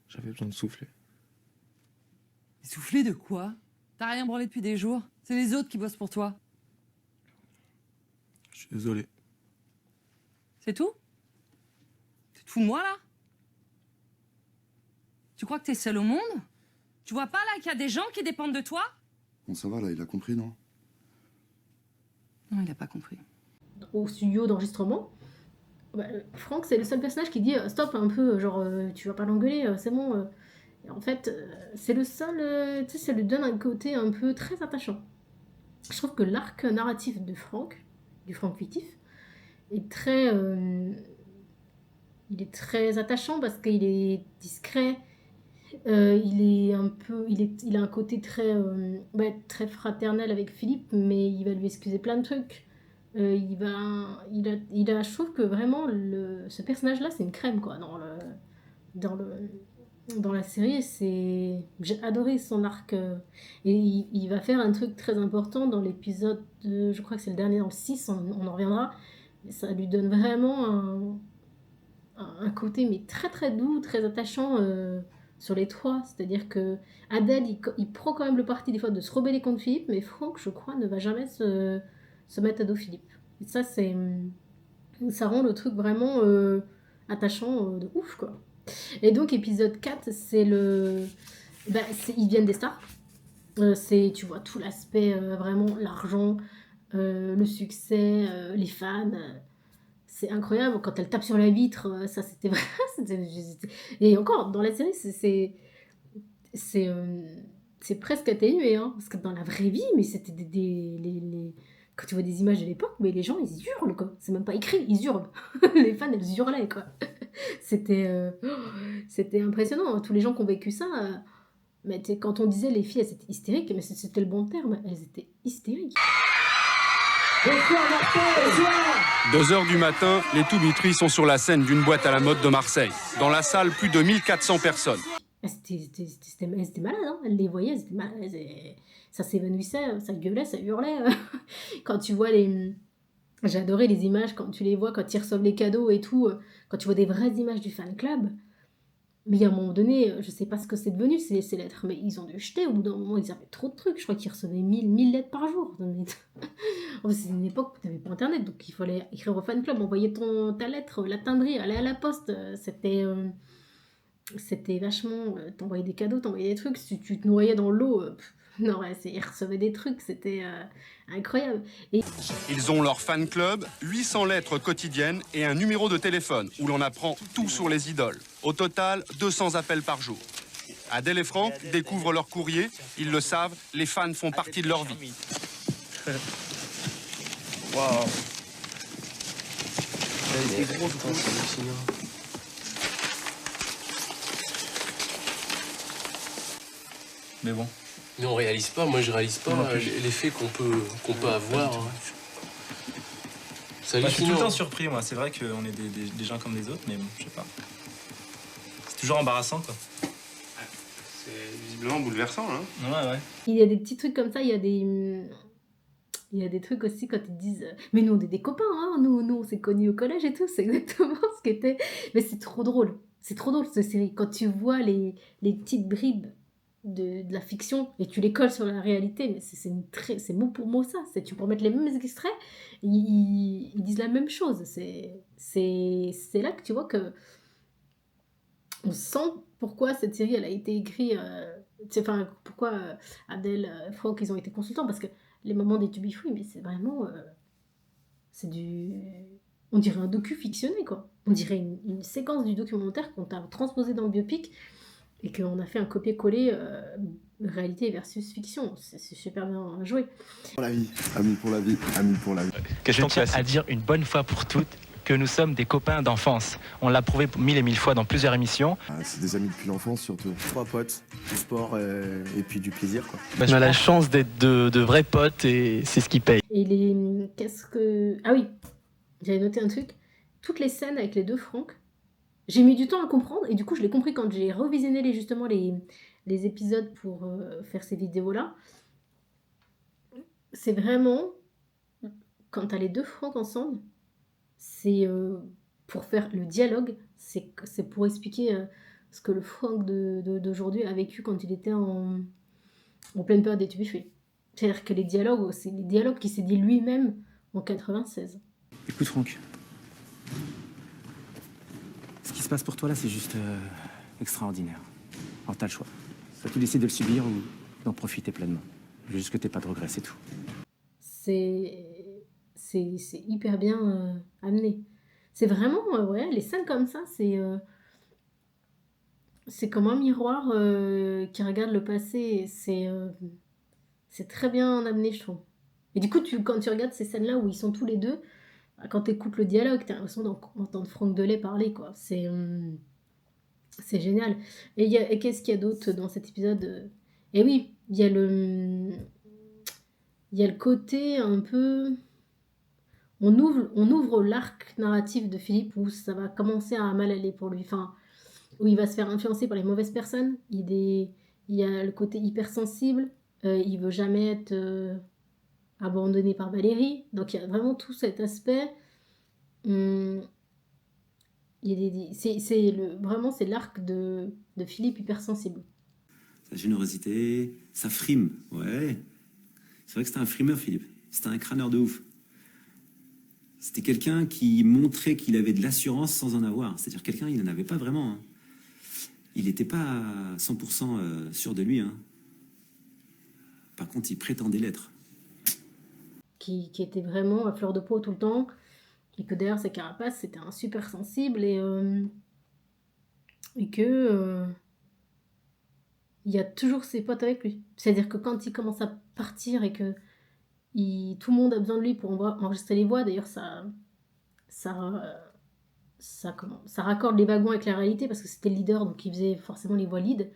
J'avais besoin de souffler. Souffler de quoi? T'as rien branlé depuis des jours. C'est les autres qui bossent pour toi. Je suis désolé. C'est tout? Tu te fous de moi, là? Tu crois que t'es seul au monde? Tu vois pas, là, qu'il y a des gens qui dépendent de toi? Bon, ça va, là, il a compris, non? Non, il a pas compris. Au studio d'enregistrement, Franck, c'est le seul personnage qui dit stop un peu, genre tu vas pas l'engueuler, c'est bon. Et en fait, c'est le seul, tu sais, ça lui donne un côté un peu très attachant. Je trouve que l'arc narratif de Franck, du Franck fictif, est très, il est très attachant parce qu'il est discret. Il est un peu, il a un côté très, très fraternel avec Philippe, mais il va lui excuser plein de trucs. Je trouve que vraiment ce personnage-là, c'est une crème quoi dans le, dans la série. J'ai adoré son arc et il va faire un truc très important dans l'épisode, je crois que c'est le dernier, dans le 6, on en reviendra. Mais ça lui donne vraiment un côté mais très très doux, très attachant sur les trois. C'est-à-dire que Adèle, il prend quand même le parti des fois de se rebeller contre Philippe, mais Franck, je crois, ne va jamais se mettre à dos Philippe. Et ça, ça rend le truc vraiment attachant de ouf, quoi. Et donc, épisode 4, ils viennent des stars. Tu vois, tout l'aspect, vraiment, l'argent, le succès, les fans. C'est incroyable. Quand elle tape sur la vitre, ça, c'était vrai. Et encore, dans la série, c'est presque atténué, hein, parce que dans la vraie vie, mais c'était quand tu vois des images de l'époque, mais les gens, ils hurlent, quoi. C'est même pas écrit, ils hurlent. Les fans, elles hurlaient, quoi. C'était impressionnant. Tous les gens qui ont vécu ça, mais quand on disait les filles, elles étaient hystériques, mais c'était le bon terme, elles étaient hystériques. 2h du matin, les Toubitry sont sur la scène d'une boîte à la mode de Marseille. Dans la salle, plus de 1400 personnes. Elles étaient malades, hein. Elle les voyait, elles étaient malades. Ça s'évanouissait, ça gueulait, ça hurlait. Quand tu vois j'ai adoré les images, quand tu les vois, quand ils reçoivent les cadeaux et tout, quand tu vois des vraies images du fan club. Mais à un moment donné, je sais pas ce que c'est devenu, ces lettres, mais ils ont dû jeter. Au bout d'un moment, ils avaient trop de trucs. Je crois qu'ils recevaient 1000 lettres par jour. C'est une époque où tu n'avais pas internet, donc il fallait écrire au fan club, envoyer ta lettre, la timbrer, aller à la poste. C'était vachement. T'envoyais des cadeaux, t'envoyais des trucs. Si tu te noyais dans l'eau, non, ouais, ils recevaient des trucs, c'était incroyable. Et... Ils ont leur fan club, 800 lettres quotidiennes et un numéro de téléphone où l'on apprend tout sur les idoles. Au total, 200 appels par jour. Adèle et Franck découvrent leur courrier. Ils le savent, les fans font partie de leur vie. Waouh. Elle était grosse, Mais bon. Mais on réalise pas, moi je réalise pas l'effet qu'on peut avoir. Je suis tout le temps surpris, moi. C'est vrai qu'on est des gens comme les autres, mais bon, je sais pas. C'est toujours embarrassant, quoi. C'est visiblement bouleversant, hein. Ouais. Il y a des petits trucs comme ça, il y a des trucs aussi quand ils disent mais nous on est des copains, hein, nous on s'est connus au collège et tout, c'est exactement ce qu'était. Mais c'est trop drôle cette série. Quand tu vois les petites bribes de la fiction et tu les colles sur la réalité, mais c'est mot pour mot ça. Tu peux mettre les mêmes extraits, ils disent la même chose. C'est là que tu vois que on sent pourquoi cette série elle a été écrite, pourquoi Adèle, Franck, ils ont été consultants, parce que les moments des To Be Free, mais c'est vraiment on dirait un docu fictionné, quoi. On dirait une séquence du documentaire qu'on t'a transposé dans le biopic et qu'on a fait un copier-coller réalité versus fiction. C'est super bien joué. Pour la vie, amis pour la vie, amis pour la vie. Je tiens à dire une bonne fois pour toutes que nous sommes des copains d'enfance. On l'a prouvé 1000 et 1000 fois dans plusieurs émissions. C'est des amis depuis l'enfance surtout. 3 potes, du sport et puis du plaisir, quoi. On a la chance d'être de vrais potes et c'est ce qui paye. Et ah oui, j'avais noté un truc. Toutes les scènes avec les deux Franck, j'ai mis du temps à comprendre, et du coup je l'ai compris quand j'ai revisionné les épisodes pour faire ces vidéos-là. C'est vraiment, quand t'as les deux Franck ensemble, c'est pour faire le dialogue, c'est pour expliquer ce que le Franck d'aujourd'hui a vécu quand il était en pleine période des To Be Free. C'est-à-dire que les dialogues, c'est les dialogues qu'il s'est dit lui-même en 96. Écoute Franck, ce qui se passe pour toi là, c'est juste extraordinaire. Alors t'as le choix. Soit tu décides de le subir ou d'en profiter pleinement. Juste que t'aies pas de regrets, c'est tout. C'est hyper bien amené. C'est vraiment, les scènes comme ça, c'est comme un miroir qui regarde le passé. C'est très bien amené, je trouve. Et du coup, quand tu regardes ces scènes-là où ils sont tous les deux, quand tu écoutes le dialogue, tu as l'impression d'entendre Franck Delay parler, quoi. C'est génial. Et qu'est-ce qu'il y a d'autre dans cet épisode? Et oui, il y a le côté un peu... On ouvre l'arc narratif de Philippe où ça va commencer à mal aller pour lui. Enfin, où il va se faire influencer par les mauvaises personnes. Il y a le côté hypersensible. Il veut jamais être abandonné par Valérie. Donc il y a vraiment tout cet aspect. Vraiment, c'est l'arc de Philippe hypersensible. Sa générosité, sa frime, ouais. C'est vrai que c'était un frimeur, Philippe. C'était un crâneur de ouf. C'était quelqu'un qui montrait qu'il avait de l'assurance sans en avoir. C'est-à-dire quelqu'un, il n'en avait pas vraiment. Hein. Il n'était pas à 100% sûr de lui. Hein. Par contre, il prétendait l'être. Qui était vraiment à fleur de peau tout le temps. Et que derrière ses carapaces, c'était un super sensible. Et que... il y a toujours ses potes avec lui. C'est-à-dire que quand il commence à partir et que tout le monde a besoin de lui pour enregistrer les voix, d'ailleurs ça raccorde les wagons avec la réalité parce que c'était le leader, donc il faisait forcément les voix lead.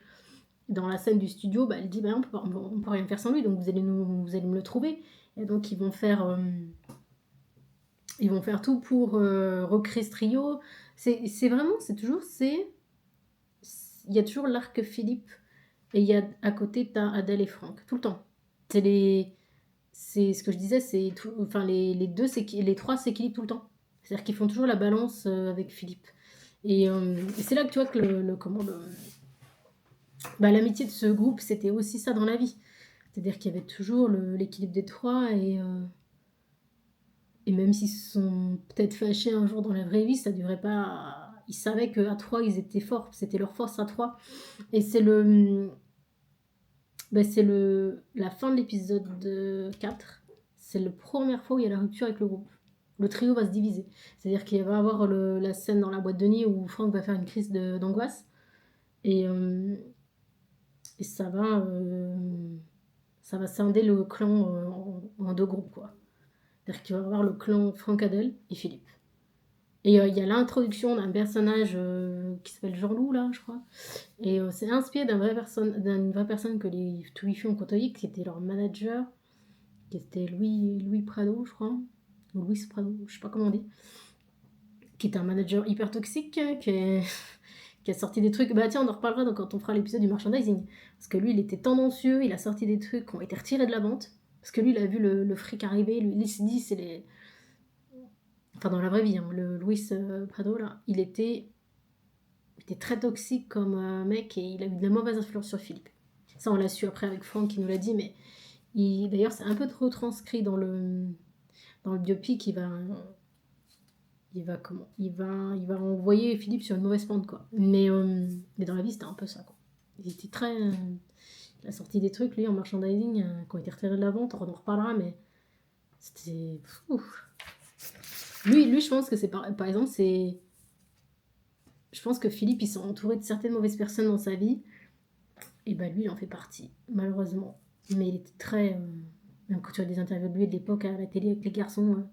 Dans la scène du studio, elle dit on peut rien faire sans lui, donc vous allez me le trouver. Et donc ils vont faire tout pour recréer ce trio. Il y a toujours l'arc Philippe. Et il y a à côté, t'as Adèle et Franck, tout le temps. C'est ce que je disais, les trois s'équilibrent tout le temps. C'est-à-dire qu'ils font toujours la balance avec Philippe. Et c'est là que tu vois que l'amitié de ce groupe, c'était aussi ça dans la vie. C'est-à-dire qu'il y avait toujours l'équilibre des trois et même s'ils se sont peut-être fâchés un jour dans la vraie vie, ça durait pas... Ils savaient qu'à trois, ils étaient forts. C'était leur force à trois. Et c'est la fin de l'épisode 4. C'est la première fois où il y a la rupture avec le groupe. Le trio va se diviser. C'est-à-dire qu'il va y avoir la scène dans la boîte de nuit où Franck va faire une crise d'angoisse. Et ça va scinder le clan en deux groupes, quoi. C'est-à-dire qu'il va y avoir le clan Franck, Adèle et Philippe. Et il y a l'introduction d'un personnage qui s'appelle Jean-Loup, là, je crois. Et c'est inspiré d'une vraie personne que les Tubifi ont côtoyé, qui était leur manager, qui était Louis Prado, je crois. Ou Louis Prado, je sais pas comment on dit. Qui était un manager hyper toxique, qui a sorti des trucs... Bah tiens, on en reparlera quand on fera l'épisode du merchandising. Parce que lui, il était tendancieux, il a sorti des trucs qui ont été retirés de la vente. Parce que lui, il a vu le fric arriver, lui, il s'est dit, c'est les... Enfin, dans la vraie vie, hein, le Louis Prado, là, il était très toxique comme mec et il a eu de la mauvaise influence sur Philippe. Ça, on l'a su après avec Franck qui nous l'a dit, mais d'ailleurs, c'est un peu trop transcrit dans le biopic. Il va envoyer Philippe sur une mauvaise pente, quoi. Mais dans la vie, c'était un peu ça, quoi. Il était très... il a sorti des trucs, lui, en merchandising, qui ont été retirés de la vente, on en reparlera, mais c'était... Lui, je pense que c'est par exemple, c'est... Je pense que Philippe, il s'est entouré de certaines mauvaises personnes dans sa vie. Et bah lui, il en fait partie, malheureusement. Mais il était très... Même quand tu as des interviews de lui de l'époque à la télé avec les garçons...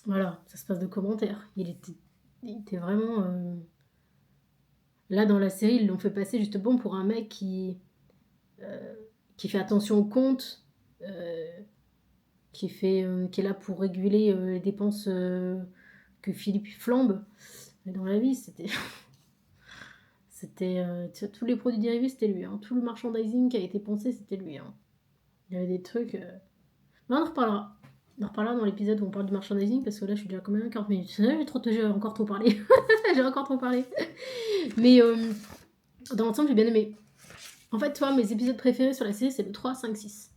Voilà, ça se passe de commentaires. Il était vraiment... Là, dans la série, ils l'ont fait passer justement pour un mec qui fait attention aux comptes... qui est là pour réguler les dépenses que Philippe flambe. Mais dans la vie, c'était tous les produits dérivés, c'était lui. Hein. Tout le merchandising qui a été pensé, c'était lui. Hein. Il y avait des trucs... Mais on en reparlera. On en reparlera dans l'épisode où on parle du merchandising, parce que là, je suis déjà quand même à 40 minutes. J'ai encore trop parlé. J'ai encore trop parlé. Mais dans l'ensemble, j'ai bien aimé. En fait, toi, mes épisodes préférés sur la série, c'est le 3, 5, 6.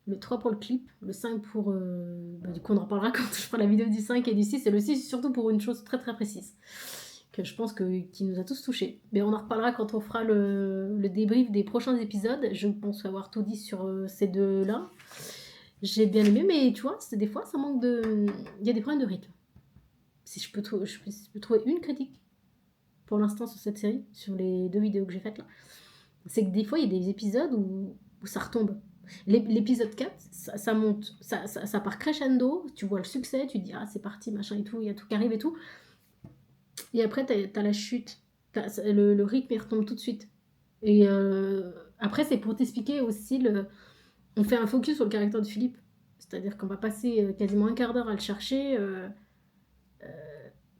Le 3 pour le clip, le 5 pour... du coup, on en reparlera quand je ferai la vidéo du 5 et du 6. Et le 6, surtout pour une chose très très précise, que je pense qui nous a tous touchés. Mais on en reparlera quand on fera le débrief des prochains épisodes. Je pense avoir tout dit sur ces deux-là. J'ai bien aimé, mais tu vois, des fois, ça manque de... Il y a des problèmes de rythme. Si je peux trouver une critique, pour l'instant, sur cette série, sur les 2 vidéos que j'ai faites là, c'est que des fois, il y a des épisodes où ça retombe. L'épisode 4, ça monte, ça part crescendo, tu vois le succès, tu te dis, ah, c'est parti, machin et tout, il y a tout qui arrive et tout. Et après, t'as la chute. Le rythme, il retombe tout de suite. Et après, c'est pour t'expliquer aussi on fait un focus sur le caractère de Philippe. C'est-à-dire qu'on va passer quasiment un quart d'heure à le chercher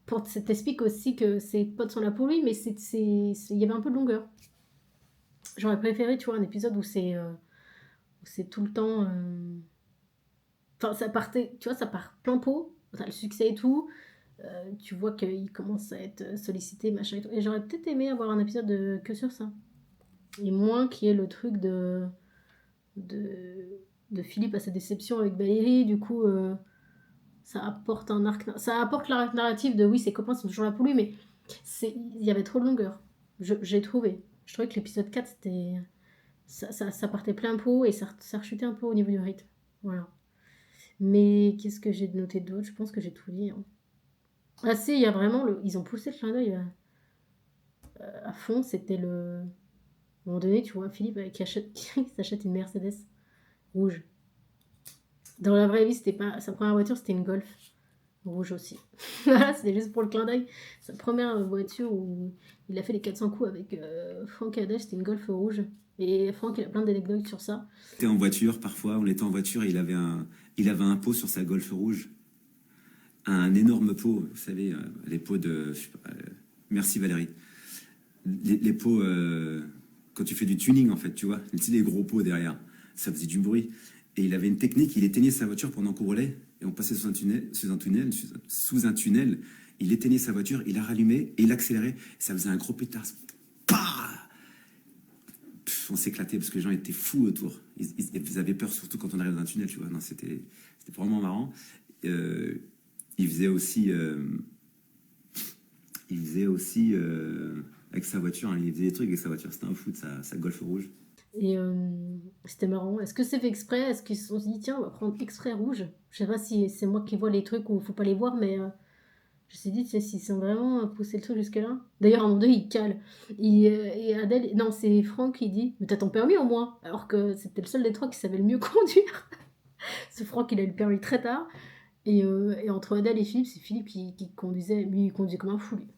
pour t'expliquer aussi que ses potes sont là pour lui, mais il y avait un peu de longueur. J'aurais préféré, tu vois, un épisode où c'est tout le temps... Enfin, ça partait, tu vois, ça part plein pot, t'as le succès et tout, tu vois qu'il commence à être sollicité, machin et tout. Et j'aurais peut-être aimé avoir un épisode que sur ça. Et moins qu'il y ait le truc de Philippe à sa déception avec Valérie, du coup ça apporte un arc, ça apporte l'arc narratif de oui, ses copains sont toujours là pour lui, mais il y avait trop de longueur, j'ai trouvé. Je trouvais que l'épisode 4 c'était ça partait plein pot et ça rechutait un peu au niveau du rythme, voilà. Mais qu'est-ce que j'ai noté d'autre? Je pense que j'ai tout dit, hein. Ah si, il y a vraiment ils ont poussé le clin d'œil à fond. C'était à un moment donné, tu vois, Philippe qui s'achète une Mercedes rouge. Dans la vraie vie, c'était pas sa première voiture, c'était une Golf rouge aussi. Voilà, c'était juste pour le clin d'œil. Sa première voiture où il a fait les 400 coups avec Franck Adèle, c'était une Golf rouge. Et Franck, il a plein d'anecdotes sur ça. On était en voiture, parfois, on était en voiture et il avait un pot sur sa Golf rouge. Un énorme pot, vous savez, les pots de... merci Valérie. Les pots, quand tu fais du tuning, en fait, tu vois, les gros pots derrière, ça faisait du bruit. Et il avait une technique, il éteignait sa voiture pendant qu'on roulait, et on passait sous un tunnel, il éteignait sa voiture, il la rallumait, et il accélérait, ça faisait un gros pétard. On s'éclatait parce que les gens étaient fous autour. Ils avaient peur, surtout quand on arrive dans un tunnel, tu vois. Non, c'était vraiment marrant. Il faisait aussi avec sa voiture, hein, il faisait des trucs avec sa voiture. C'était un fou de sa Golf rouge. Et c'était marrant. Est-ce que c'est fait exprès? Est-ce qu'ils se sont dit, tiens, on va prendre extrait rouge? Je sais pas si c'est moi qui vois les trucs où il faut pas les voir, mais je me suis dit, s'ils ont vraiment poussé le truc jusque-là. D'ailleurs, à un moment donné, il cale. Et Adèle, non, c'est Franck qui dit, mais t'as ton permis au moins? Alors que c'était le seul des trois qui savait le mieux conduire. Ce Franck, il a eu le permis très tard. Et entre Adèle et Philippe, c'est Philippe qui conduisait. Lui, il conduisait comme un fou, lui.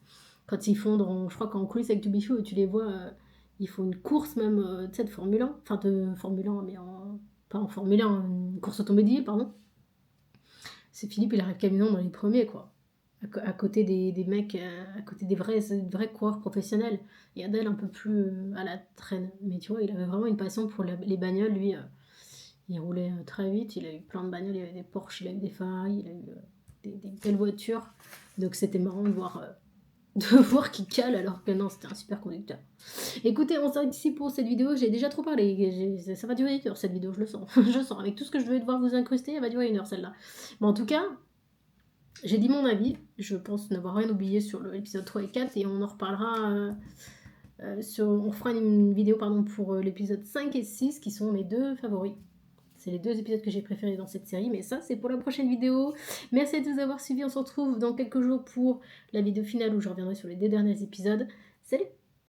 Quand ils font, je crois qu'en coulisses avec Tubichou, tu les vois, ils font une course même, tu sais, de Formule 1. Enfin, de Formule 1, mais pas en Formule 1, une course automobile, pardon. C'est Philippe, il arrive camion dans les premiers, quoi. À côté des mecs, à côté des vrais coureurs professionnels. Et Adèle un peu plus à la traîne. Mais tu vois, il avait vraiment une passion pour les bagnoles, lui. Il roulait très vite, il a eu plein de bagnoles, il avait des Porsche, il a eu des Ferrari, il a eu des belles voitures. Donc c'était marrant de voir qu'il cale alors que non, c'était un super conducteur. Écoutez, on s'arrête ici pour cette vidéo. J'ai déjà trop parlé. Ça va durer 1 heure cette vidéo, je le sens. Je sens. Avec tout ce que je vais devoir vous incruster, elle va durer 1 heure celle-là. Mais en tout cas, j'ai dit mon avis. Je pense n'avoir rien oublié sur l'épisode 3 et 4 et on en reparlera. On fera une vidéo pour l'épisode 5 et 6 qui sont mes 2 favoris. C'est les 2 épisodes que j'ai préférés dans cette série, mais ça c'est pour la prochaine vidéo. Merci de nous avoir suivis, on se retrouve dans quelques jours pour la vidéo finale où je reviendrai sur les 2 derniers épisodes. Salut!